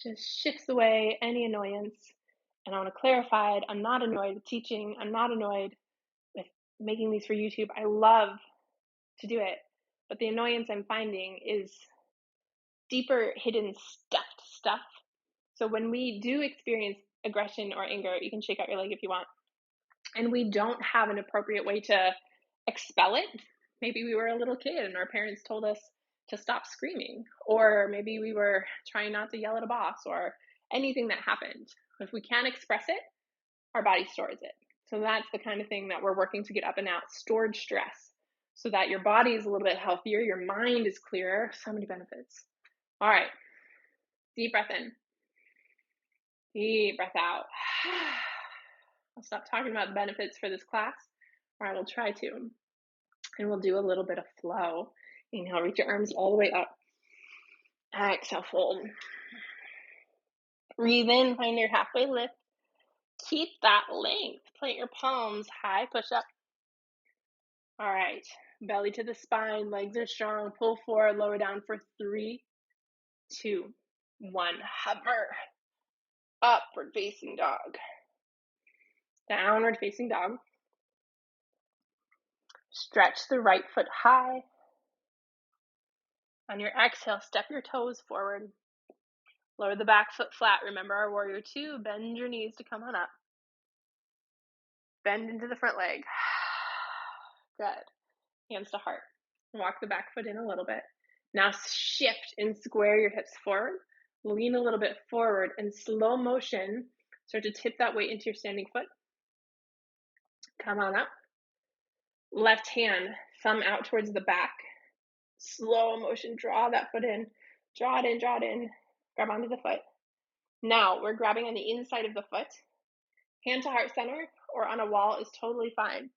just shifts away any annoyance. And I want to clarify it. I'm not annoyed with teaching. I'm not annoyed with making these for YouTube. I love to do it. But the annoyance I'm finding is deeper, hidden, stuffed stuff. So when we do experience aggression or anger, you can shake out your leg if you want, and we don't have an appropriate way to expel it. Maybe we were a little kid and our parents told us to stop screaming, or maybe we were trying not to yell at a boss, or anything that happened. If we can't express it, our body stores it. So that's the kind of thing that we're working to get up and out, stored stress, so that your body is a little bit healthier, your mind is clearer. So many benefits. All right, deep breath in, deep breath out. I'll stop talking about the benefits for this class, or I will try to. And we'll do a little bit of flow. Inhale, reach your arms all the way up. Exhale, fold. Breathe in, find your halfway lift. Keep that length. Plant your palms high, push up. All right, belly to the spine, legs are strong. Pull forward, lower down for 3, 2, 1. Hover. Upward facing dog. Downward facing dog. Stretch the right foot high. On your exhale, step your toes forward. Lower the back foot flat. Remember our warrior 2. Bend your knees to come on up. Bend into the front leg. Good. Hands to heart. Walk the back foot in a little bit. Now shift and square your hips forward. Lean a little bit forward, and slow motion, start to tip that weight into your standing foot. Come on up. Left hand, thumb out towards the back. Slow motion, draw that foot in. Draw it in, draw it in. Grab onto the foot. Now we're grabbing on the inside of the foot. Hand to heart center or on a wall is totally fine.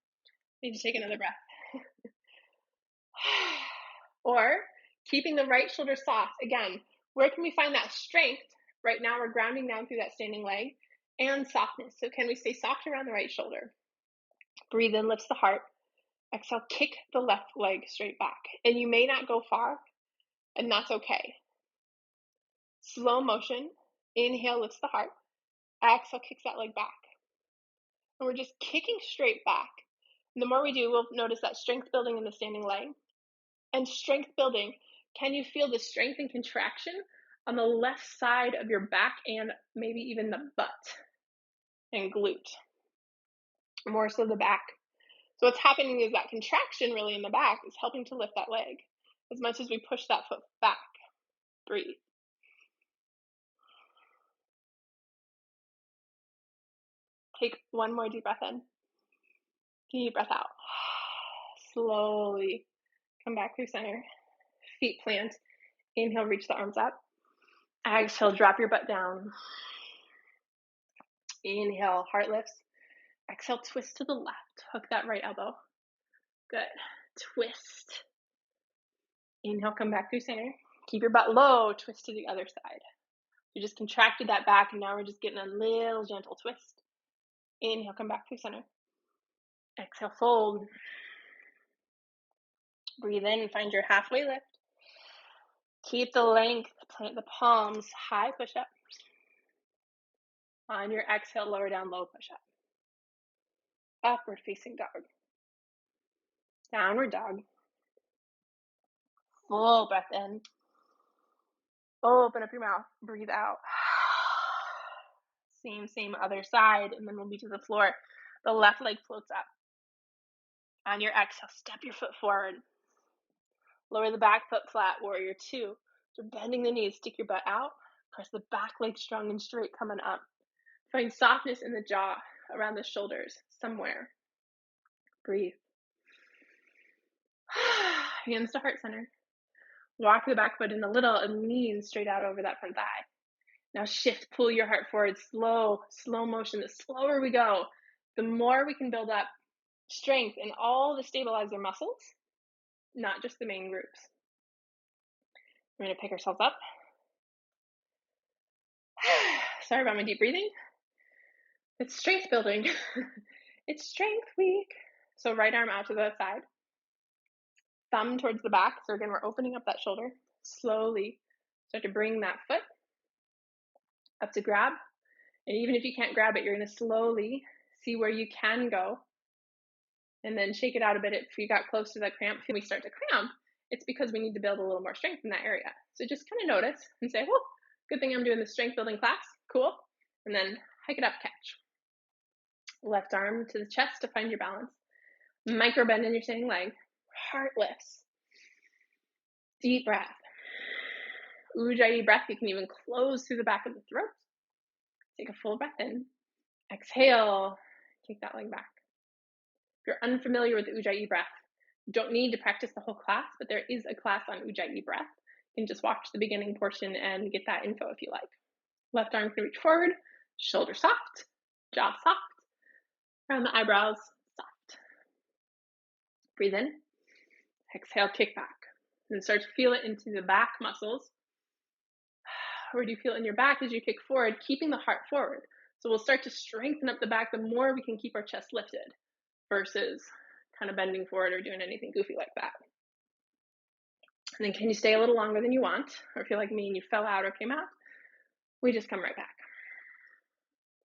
Need to take another breath. Or keeping the right shoulder soft. Again, where can we find that strength? Right now we're grounding down through that standing leg and softness. So can we stay soft around the right shoulder? Breathe in, lifts the heart. Exhale, kick the left leg straight back. And you may not go far, and that's okay. Slow motion. Inhale, lifts the heart. Exhale, kicks that leg back. And we're just kicking straight back. And the more we do, we'll notice that strength building in the standing leg. And strength building, can you feel the strength and contraction on the left side of your back and maybe even the butt and glute? More so the back. So what's happening is that contraction really in the back is helping to lift that leg as much as we push that foot back. Breathe. Take one more deep breath in. Deep breath out. Slowly come back through center. Feet plant. Inhale, reach the arms up. Exhale, drop your butt down. Inhale, heart lifts. Exhale, twist to the left. Hook that right elbow. Good. Twist. Inhale, come back through center. Keep your butt low. Twist to the other side. You just contracted that back, and now we're just getting a little gentle twist. Inhale, come back through center. Exhale, fold. Breathe in and find your halfway lift. Keep the length. Plant the palms. High push up. On your exhale, lower down, low push up. Upward facing dog. Downward dog. Full breath in. Open up your mouth. Breathe out. Same other side, and then we'll be to the floor. The left leg floats up. On your exhale, step your foot forward. Lower the back foot flat, warrior 2. So bending the knees, stick your butt out. Press the back leg strong and straight, coming up. Find softness in the jaw, around the shoulders, somewhere. Breathe. Hands to heart center. Walk the back foot in a little and lean straight out over that front thigh. Now shift, pull your heart forward, slow motion. The slower we go, the more we can build up strength in all the stabilizer muscles. not just the main groups. We're going to pick ourselves up. Sorry about my deep breathing. It's strength building. It's strength week. So right arm out to the side. Thumb towards the back. So again, we're opening up that shoulder. Slowly start to bring that foot up to grab. And even if you can't grab it, you're going to slowly see where you can go. And then shake it out a bit. If you got close to that cramp, we start to cramp, it's because we need to build a little more strength in that area. So just kind of notice and say, oh, good thing I'm doing this strength building class. Cool. And then hike it up, catch. Left arm to the chest to find your balance. Micro bend in your standing leg. Heart lifts. Deep breath. Ujjayi breath. You can even close through the back of the throat. Take a full breath in. Exhale. Kick that leg back. If you're unfamiliar with the Ujjayi breath, you don't need to practice the whole class, but there is a class on Ujjayi breath. You can just watch the beginning portion and get that info if you like. Left arm can reach forward, shoulder soft, jaw soft, around the eyebrows, soft. Breathe in, exhale, kick back, and start to feel it into the back muscles. Where do you feel it in your back as you kick forward, keeping the heart forward? So we'll start to strengthen up the back the more we can keep our chest lifted versus kind of bending forward or doing anything goofy like that. And then can you stay a little longer than you want, or feel like me and you fell out or came out? We just come right back.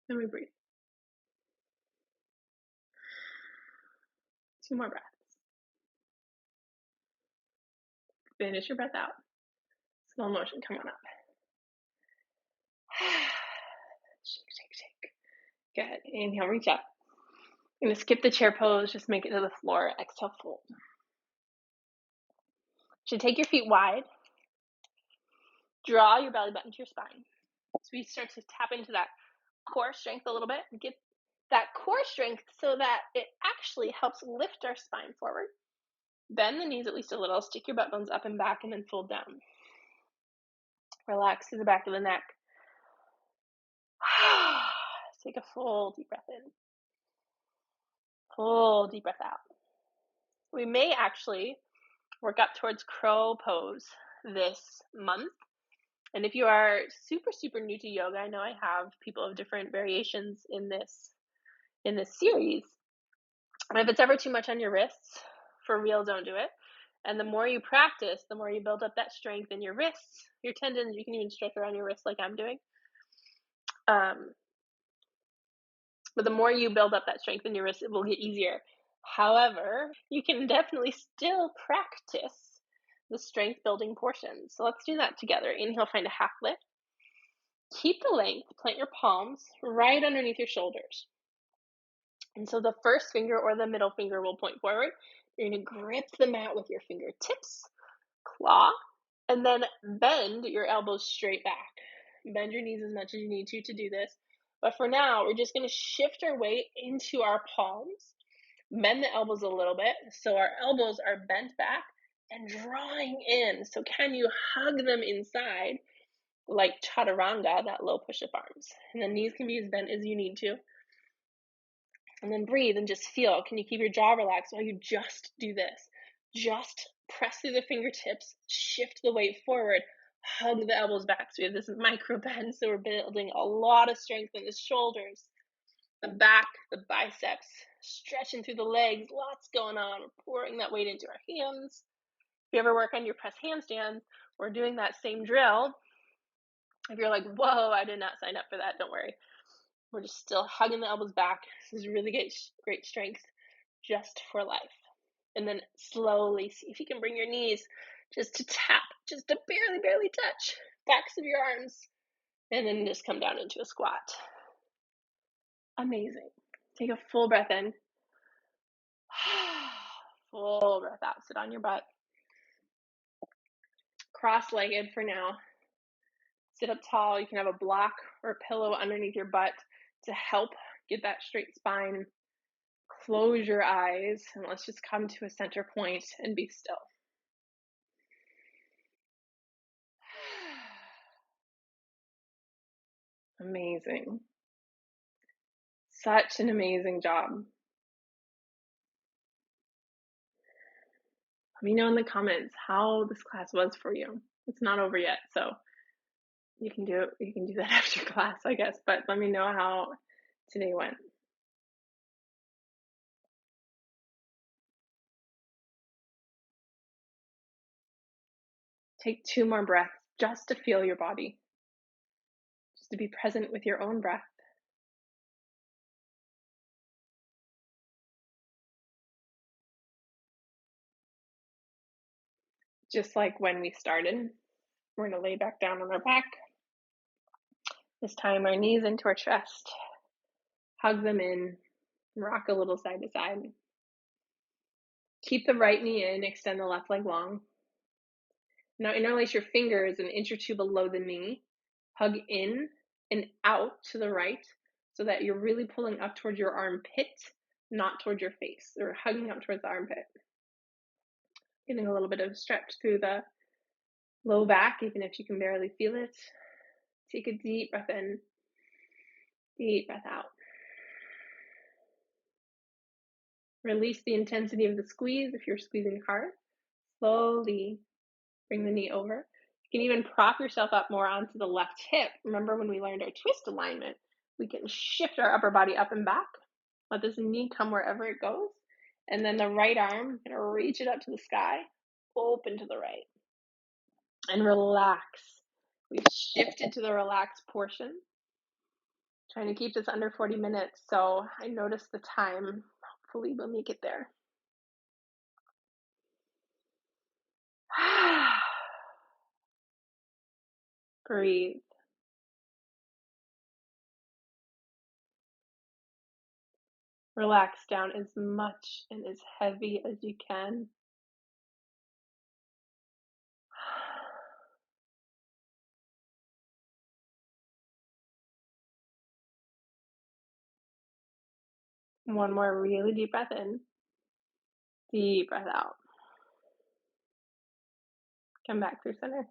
And we breathe. 2 more breaths. Finish your breath out. Slow motion, come on up. Shake, shake, shake. Good. Inhale, reach up. I'm going to skip the chair pose, just make it to the floor. Exhale, fold. Should take your feet wide. Draw your belly button to your spine. So we start to tap into that core strength a little bit. Get that core strength so that it actually helps lift our spine forward. Bend the knees at least a little. Stick your butt bones up and back and then fold down. Relax through the back of the neck. Take a full deep breath in. Full deep breath out. We may actually work up towards crow pose this month. And if you are super, super new to yoga, I know I have people of different variations in this series. And if it's ever too much on your wrists, for real, don't do it. And the more you practice, the more you build up that strength in your wrists, your tendons. You can even stretch around your wrists like I'm doing. But the more you build up that strength in your wrists, it will get easier. However, you can definitely still practice the strength building portion. So let's do that together. Inhale, find a half lift. Keep the length, plant your palms right underneath your shoulders. And so the first finger or the middle finger will point forward. You're going to grip the mat with your fingertips, claw, and then bend your elbows straight back. Bend your knees as much as you need to do this. But for now, we're just going to shift our weight into our palms, bend the elbows a little bit so our elbows are bent back and drawing in. So can you hug them inside like chaturanga, that low push-up arms? And the knees can be as bent as you need to. And then breathe and just feel. Can you keep your jaw relaxed while you just do this? Just press through the fingertips, shift the weight forward, hug the elbows back. So we have this micro bend, so we're building a lot of strength in the shoulders, the back, the biceps, stretching through the legs, lots going on. We're pouring that weight into our hands. If you ever work on your press handstand, we're doing that same drill. If you're like, whoa, I did not sign up for that, don't worry. We're just still hugging the elbows back. This is really great strength just for life. And then slowly see if you can bring your knees just to tap, just to barely touch backs of your arms. And then just come down into a squat. Amazing. Take a full breath in. Full breath out. Sit on your butt. Cross-legged for now. Sit up tall. You can have a block or a pillow underneath your butt to help get that straight spine. Close your eyes and let's just come to a center point and be still. Amazing. Such an amazing job. Let me know in the comments how this class was for you. It's not over yet, so you can do that after class, I guess, but let me know how today went. Take 2 more breaths just to feel your body, just to be present with your own breath. Just like when we started, we're going to lay back down on our back. This time our knees into our chest, hug them in, rock a little side to side. Keep the right knee in, extend the left leg long. Now interlace your fingers an inch or two below the knee. Hug in and out to the right so that you're really pulling up towards your armpit, not towards your face. Or hugging up towards the armpit. Getting a little bit of stretch through the low back, even if you can barely feel it. Take a deep breath in, deep breath out. Release the intensity of the squeeze if you're squeezing hard. Slowly bring the knee over. You can even prop yourself up more onto the left hip. Remember when we learned our twist alignment, we can shift our upper body up and back. Let this knee come wherever it goes. And then the right arm, going to reach it up to the sky, open to the right. And relax. We've shifted to the relaxed portion. Trying to keep this under 40 minutes, so I noticed the time. Hopefully we'll make it there. Breathe. Relax down as much and as heavy as you can. One more really deep breath in. Deep breath out. Come back through center.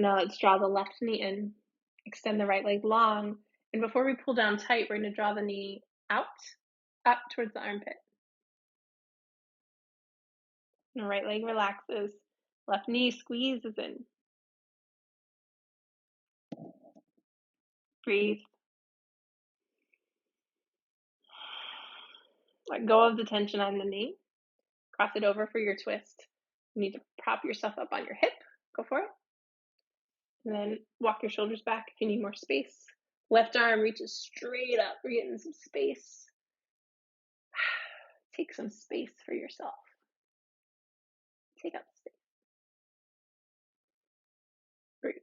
Now let's draw the left knee in. Extend the right leg long. And before we pull down tight, we're going to draw the knee out, up towards the armpit. The right leg relaxes. Left knee squeezes in. Breathe. Let go of the tension on the knee. Cross it over for your twist. You need to prop yourself up on your hip. Go for it. And then walk your shoulders back if you need more space. Left arm reaches straight up. We're getting some space. Take some space for yourself. Take up space. Breathe.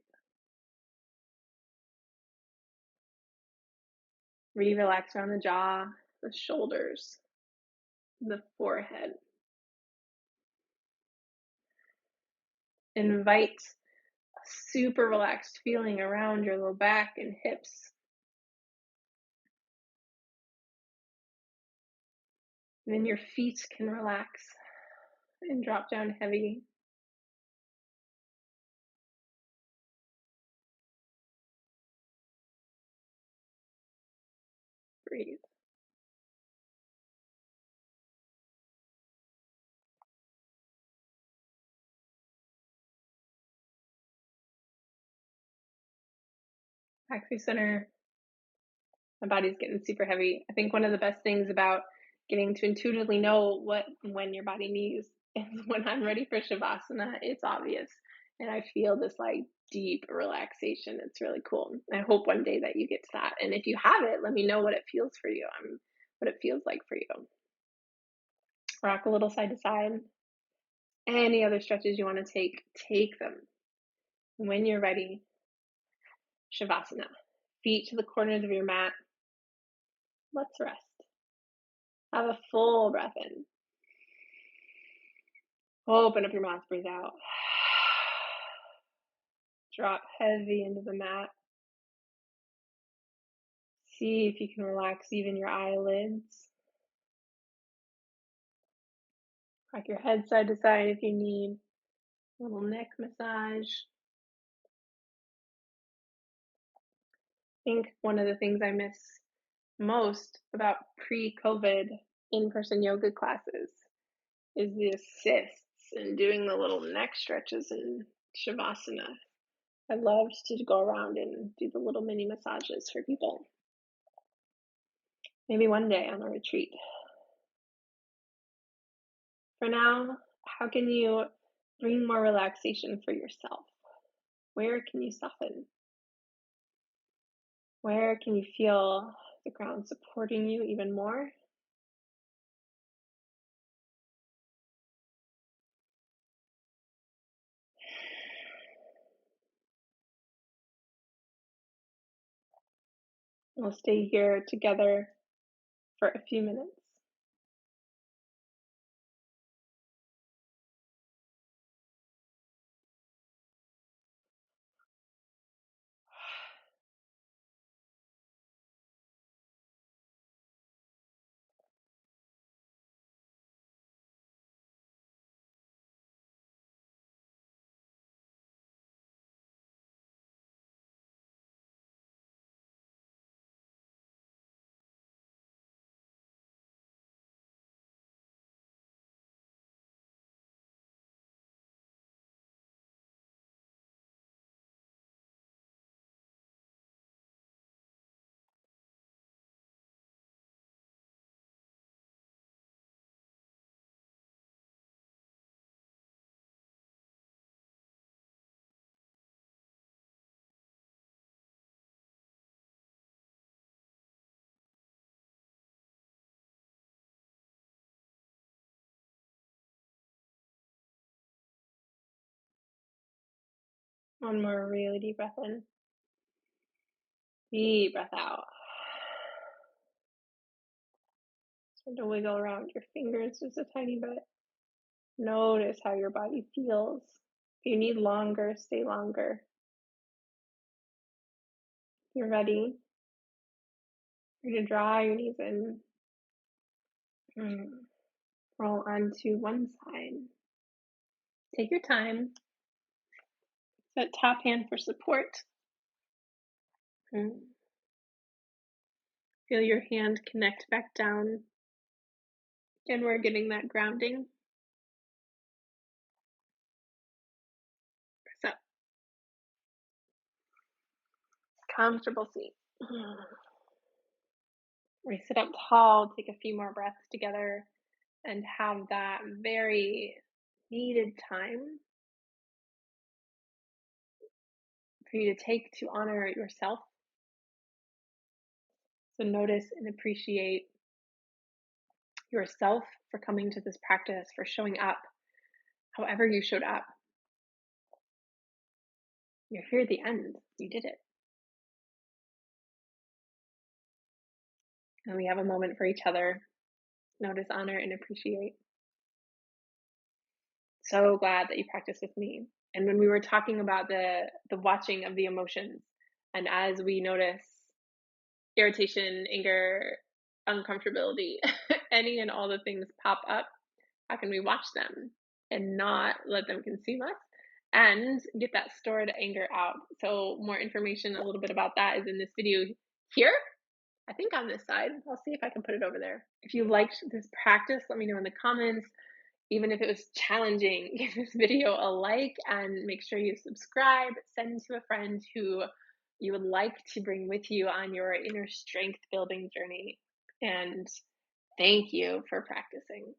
Relax around the jaw, the shoulders, the forehead. Invite a super relaxed feeling around your low back and hips. And then your feet can relax and drop down heavy. Breathe. Back through center. My body's getting super heavy. I think one of the best things about getting to intuitively know when your body needs is when I'm ready for Shavasana, it's obvious. And I feel this like deep relaxation. It's really cool. I hope one day that you get to that. And if you have it, let me know what it feels for you. What it feels like for you. Rock a little side to side. Any other stretches you want to take them. When you're ready, Shavasana. Feet to the corners of your mat. Let's rest. Have a full breath in. Open up your mouth, breathe out. Drop heavy into the mat. See if you can relax even your eyelids. Rock your head side to side if you need a little neck massage. I think one of the things I miss most about pre-COVID in-person yoga classes is the assists and doing the little neck stretches in Shavasana. I loved to go around and do the little mini massages for people. Maybe one day on a retreat. For now, how can you bring more relaxation for yourself? Where can you soften? Where can you feel the ground supporting you even more? We'll stay here together for a few minutes. One more really deep breath in. Deep breath out. Start to wiggle around your fingers just a tiny bit. Notice how your body feels. If you need longer, stay longer. If you're ready, you're going to draw your knees in. Roll onto one side. Take your time. Set top hand for support. Feel your hand connect back down. Again, we're getting that grounding. Press up. Comfortable seat. We sit up tall, take a few more breaths together, and have that very needed time for you to take to honor yourself. So notice and appreciate yourself for coming to this practice, for showing up however you showed up. You're here at the end. You did it. And we have a moment for each other. Notice, honor, and appreciate. So glad that you practiced with me. And when we were talking about the watching of the emotions, and as we notice irritation, anger, uncomfortability, any and all the things pop up, how can we watch them and not let them consume us and get that stored anger out? So more information, a little bit about that is in this video here. I think on this side. I'll see if I can put it over there. If you liked this practice, let me know in the comments. Even if it was challenging, give this video a like and make sure you subscribe. Send to a friend who you would like to bring with you on your inner strength building journey. And thank you for practicing.